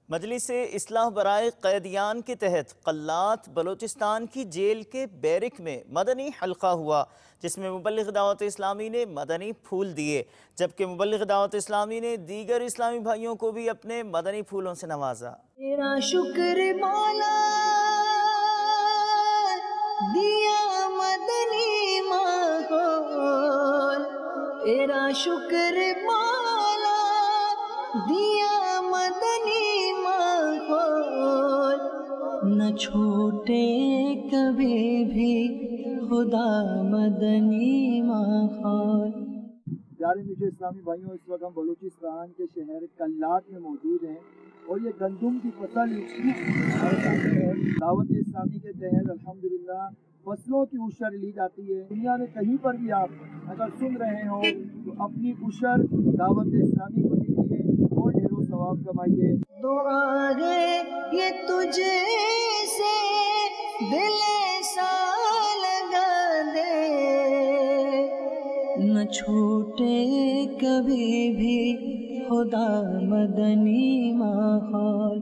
مجلس اصلاح برائے قیدیان کے تحت قلات بلوچستان کی جیل کے بیرک میں مدنی حلقہ ہوا، جس میں مبلغ دعوت اسلامی نے مدنی پھول دیے، جبکہ مبلغ دعوت اسلامی نے دیگر اسلامی بھائیوں کو بھی اپنے مدنی پھولوں سے نوازا۔ تیرا شکر مولا دیا مدنی ماحول، تیرا شکر مولا دیا مدنی ماحول، نہ چھوٹے کبھی بھی خدا مدنی ماحول۔ پیارے میٹھے اسلامی بھائیوں، اس وقت ہم بلوچستان کے شہر قلات میں موجود ہیں اور یہ گندم کی فصل دعوت اسلامی کے تحت الحمدللہ فصلوں کی عشر لی جاتی ہے۔ دنیا میں کہیں پر بھی آپ اگر سن رہے ہوں تو اپنی عشر دعوت اسلامی کو دیجیے اور ڈھیر و ثواب کمائیے۔ دعا ہے یہ تجھ سے دل سا لگا دے، نہ چھوٹے کبھی بھی خدا مدنی ماحول۔